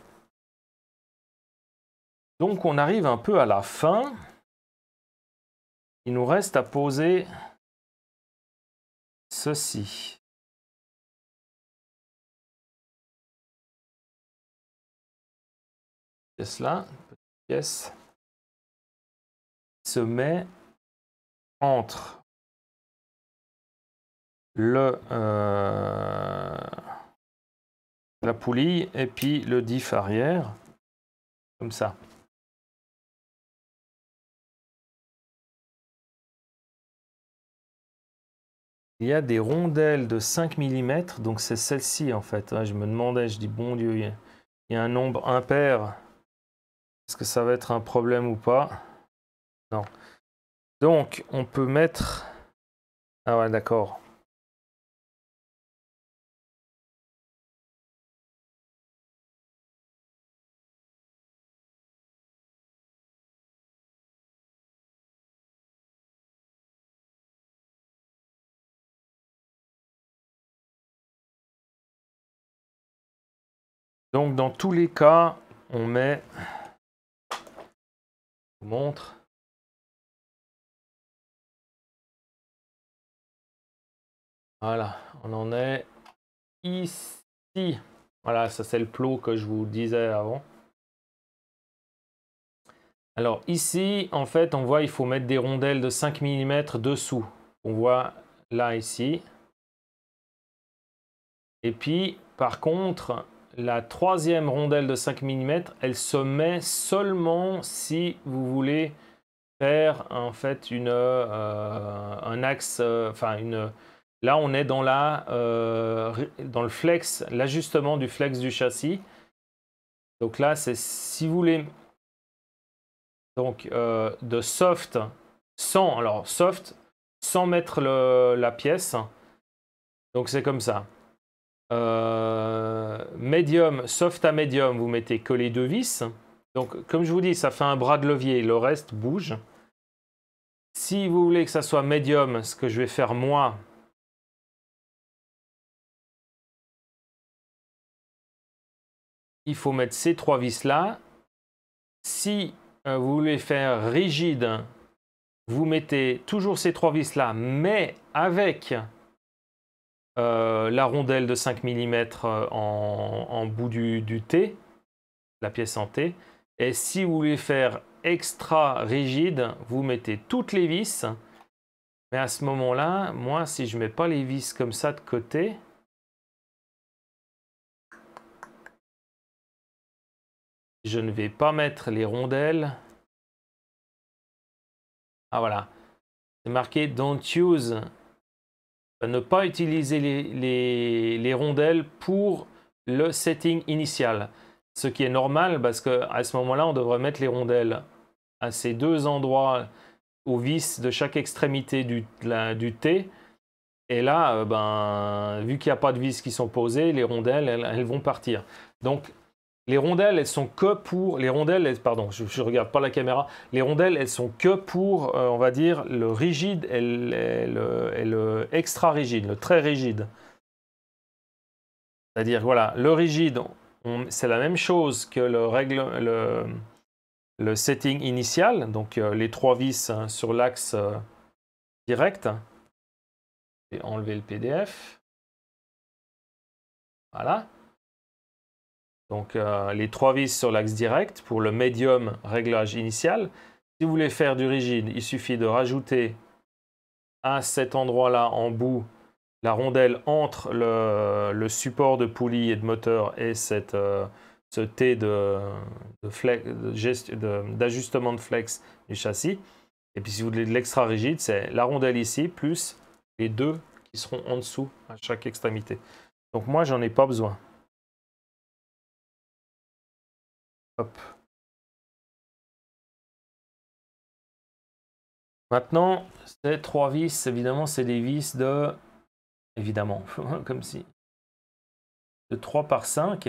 Donc on arrive un peu à la fin. Il nous reste à poser ceci. Pièce là, petite pièce se met entre la poulie et puis le diff arrière, comme ça. Il y a des rondelles de 5 mm, donc c'est celle-ci en fait. Je me demandais, je dis bon Dieu, il y a un nombre impair. Est-ce que ça va être un problème ou pas? Non. Donc on peut mettre... Ah ouais, d'accord. Donc dans tous les cas, on met... Je vous montre. Voilà, on en est ici. Voilà, ça c'est le plot que je vous disais avant. Alors ici, en fait, on voit il faut mettre des rondelles de 5 mm dessous. On voit là, ici. Et puis, par contre, la troisième rondelle de 5 mm, elle se met seulement si vous voulez faire en fait un axe, là on est dans dans le flex, l'ajustement du flex du châssis. Donc là, c'est si vous voulez donc de soft sans mettre la pièce. Donc c'est comme ça. Medium, soft à medium, vous mettez que les deux vis. Donc comme je vous dis, ça fait un bras de levier, le reste bouge. Si vous voulez que ça soit medium, ce que je vais faire moi, il faut mettre ces trois vis là. Si vous voulez faire rigide, vous mettez toujours ces trois vis là, mais avec la rondelle de 5 mm en bout du T, la pièce en T. Et si vous voulez faire extra rigide, vous mettez toutes les vis. Mais à ce moment-là, moi, si je ne mets pas les vis comme ça de côté, je ne vais pas mettre les rondelles. Ah voilà, c'est marqué Don't use. Ne pas utiliser les rondelles pour le setting initial. Ce qui est normal parce qu'à ce moment-là, on devrait mettre les rondelles à ces deux endroits aux vis de chaque extrémité du T. Et là, vu qu'il n'y a pas de vis qui sont posées, les rondelles, elles vont partir. Donc, les rondelles, elles sont que pour... Les rondelles, pardon, je ne regarde pas la caméra. Les rondelles, elles sont que pour, on va dire, le rigide et le extra rigide, le très rigide. C'est-à-dire, voilà, le rigide, c'est la même chose que le setting initial. Donc, les trois vis sur l'axe direct. Je vais enlever le PDF. Voilà. Donc les trois vis sur l'axe direct pour le médium réglage initial. Si vous voulez faire du rigide, il suffit de rajouter à cet endroit-là en bout la rondelle entre le support de poulie et de moteur et ce T d'ajustement de flex du châssis. Et puis si vous voulez de l'extra rigide, c'est la rondelle ici plus les deux qui seront en dessous à chaque extrémité. Donc moi, j'en ai pas besoin. Hop. Maintenant, ces trois vis, évidemment, c'est des vis de... Évidemment, comme si... De 3 par 5.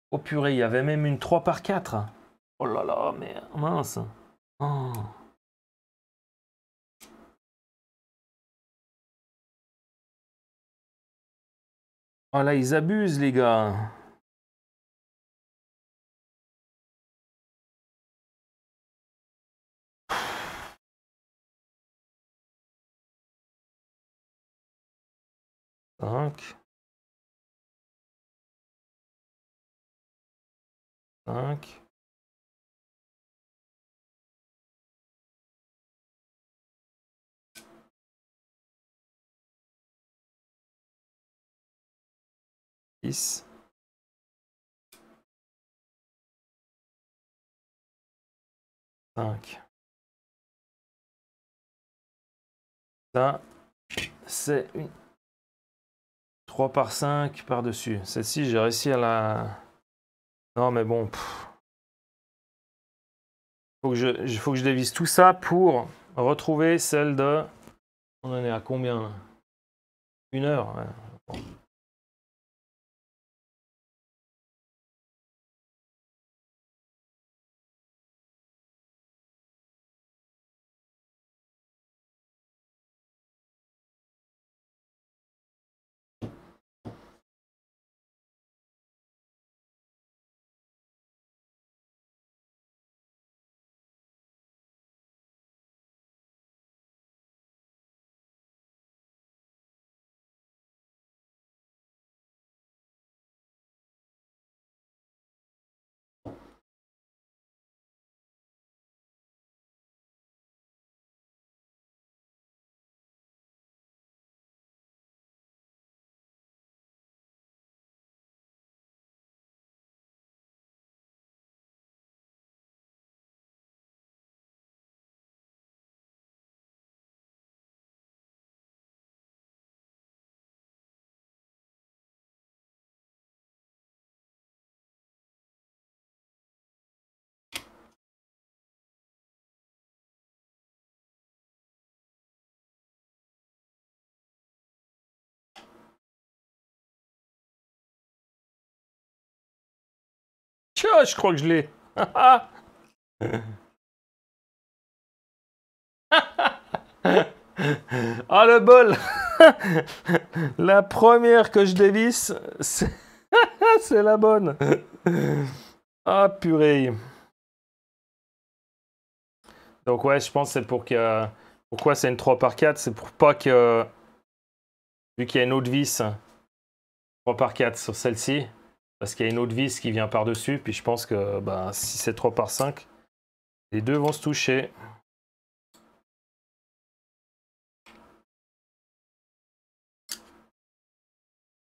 Oh purée, il y avait même une 3 par 4. Oh là là, mais mince. Oh. Oh là, ils abusent, les gars. Cinq. 5. 6. 5. Ça, c'est une 3 par 5 par-dessus. Celle-ci, j'ai réussi à la... Non, mais bon. Faut que je dévisse tout ça pour retrouver celle de... On en est à combien? 1 heure, ouais. Bon. Tiens, je crois que je l'ai. Ah, le bol. La première que je dévisse, c'est la bonne. Ah, purée. Donc ouais, je pense que c'est pour que... Pourquoi c'est une 3x4? C'est pour pas que... Vu qu'il y a une autre vis 3x4 sur celle-ci, parce qu'il y a une autre vis qui vient par-dessus, puis je pense que bah, si c'est 3x5, les deux vont se toucher.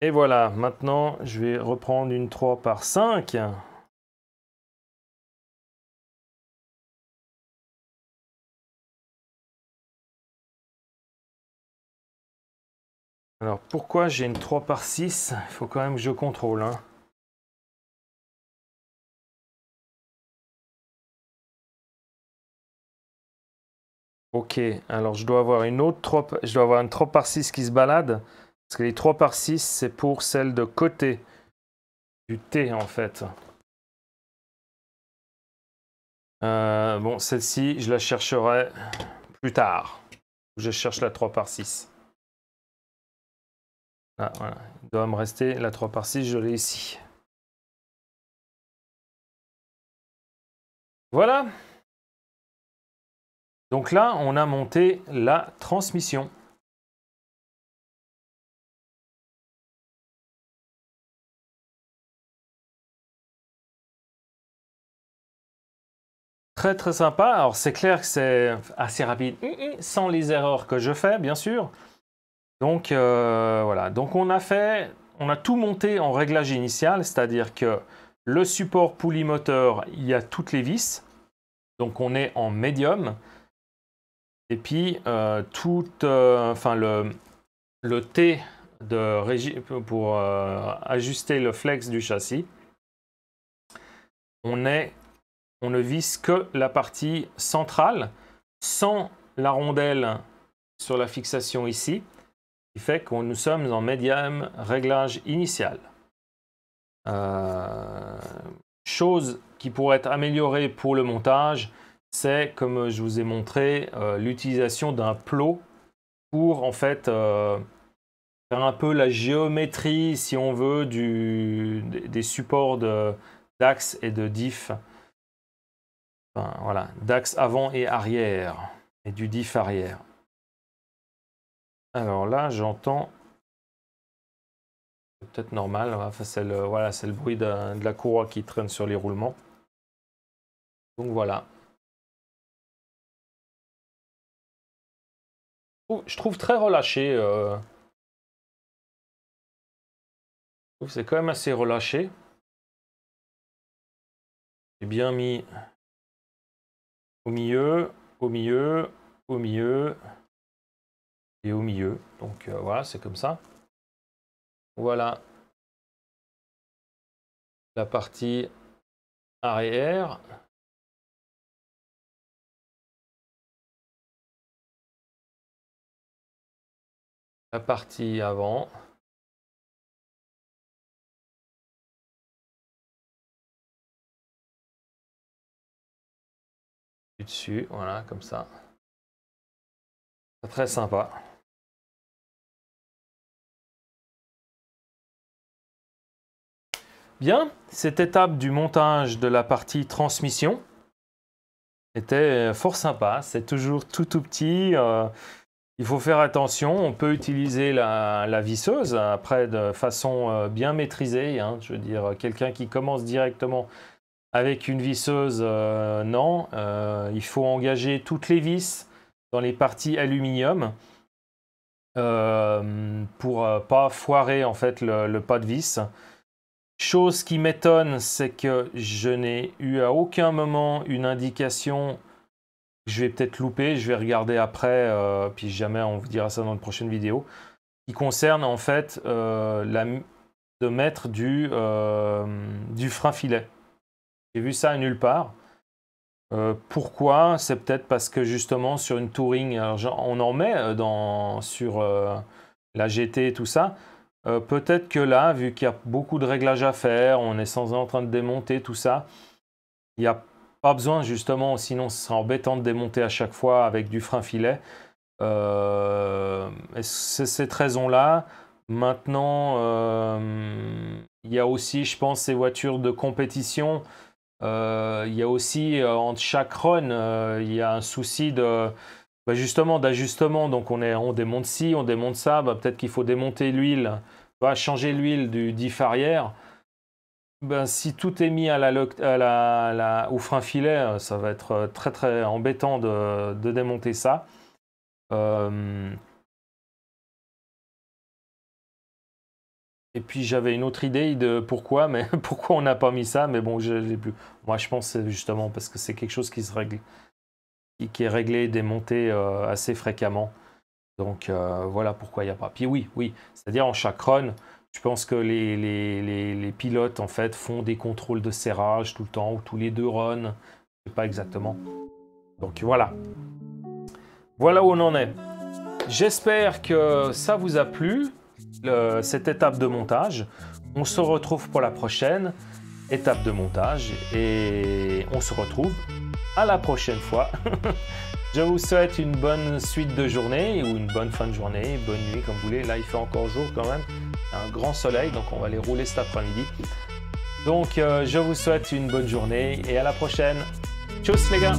Et voilà, maintenant je vais reprendre une 3x5. Alors pourquoi j'ai une 3x6? Il faut quand même que je contrôle. Hein. Ok, alors je dois avoir une autre 3, je dois avoir une 3x6 qui se balade. Parce que les 3x6, c'est pour celle de côté du T en fait. Bon, celle-ci, je la chercherai plus tard. Je cherche la 3x6. Ah, voilà. Il doit me rester la 3x6, je l'ai ici. Voilà. Donc là, on a monté la transmission. Très très sympa. Alors c'est clair que c'est assez rapide, sans les erreurs que je fais, bien sûr. Donc voilà. Donc on a tout monté en réglage initial, c'est-à-dire que le support poulie moteur, il y a toutes les vis. Donc on est en médium. Et puis enfin le T de pour ajuster le flex du châssis, on ne visse que la partie centrale, sans la rondelle sur la fixation ici, qui fait que nous sommes en médium réglage initial. Chose qui pourrait être améliorée pour le montage, c'est, comme je vous ai montré, l'utilisation d'un plot pour en fait faire un peu la géométrie, si on veut, des supports d'axe et de diff. Enfin, voilà, d'axe avant et arrière, et du diff arrière. Alors là, j'entends... C'est peut-être normal, enfin, c'est le bruit de la courroie qui traîne sur les roulements. Donc voilà. Je trouve très relâché. C'est quand même assez relâché. J'ai bien mis au milieu, au milieu, au milieu et au milieu. Donc voilà, c'est comme ça. Voilà la partie arrière. La partie avant. Dessus, voilà, comme ça. Très sympa. Bien, cette étape du montage de la partie transmission était fort sympa. C'est toujours tout petit. Il faut faire attention. On peut utiliser la visseuse après de façon bien maîtrisée. Hein. Je veux dire, quelqu'un qui commence directement avec une visseuse, non. Il faut engager toutes les vis dans les parties aluminium pour pas foirer en fait le pas de vis. Chose qui m'étonne, c'est que je n'ai eu à aucun moment une indication. Je vais peut-être louper, je vais regarder après, puis jamais on vous dira ça dans une prochaine vidéo, qui concerne en fait de mettre du frein filet. J'ai vu ça à nulle part. Pourquoi? C'est peut-être parce que justement sur une touring, alors, on en met sur la GT et tout ça, Peut-être que là, vu qu'il y a beaucoup de réglages à faire, on est sans en train de démonter tout ça, il n'y a pas besoin justement, sinon ce serait embêtant de démonter à chaque fois avec du frein filet. C'est cette raison-là. Maintenant, il y a aussi, je pense, ces voitures de compétition. Il y a aussi, entre chaque run, il y a un souci justement d'ajustement. Donc on démonte ci, on démonte ça. Peut-être qu'il faut démonter l'huile, changer l'huile du diff arrière. Si tout est mis au frein filet, ça va être très très embêtant de démonter ça. Et puis j'avais une autre idée de pourquoi, mais pourquoi on n'a pas mis ça, mais bon, je l'ai plus. Moi, je pense que c'est justement parce que c'est quelque chose qui se règle, qui est réglé et démonté assez fréquemment. Donc voilà pourquoi il n'y a pas. Puis oui, c'est-à-dire en chaque run, je pense que les pilotes en fait font des contrôles de serrage tout le temps, ou tous les 2 runs, je sais pas exactement. Donc voilà. Voilà où on en est. J'espère que ça vous a plu, cette étape de montage. On se retrouve pour la prochaine étape de montage et on se retrouve à la prochaine fois. Je vous souhaite une bonne suite de journée ou une bonne fin de journée, bonne nuit comme vous voulez. Là, il fait encore jour quand même, un grand soleil, donc on va aller rouler cet après-midi. Donc, je vous souhaite une bonne journée et à la prochaine. Tchuss les gars!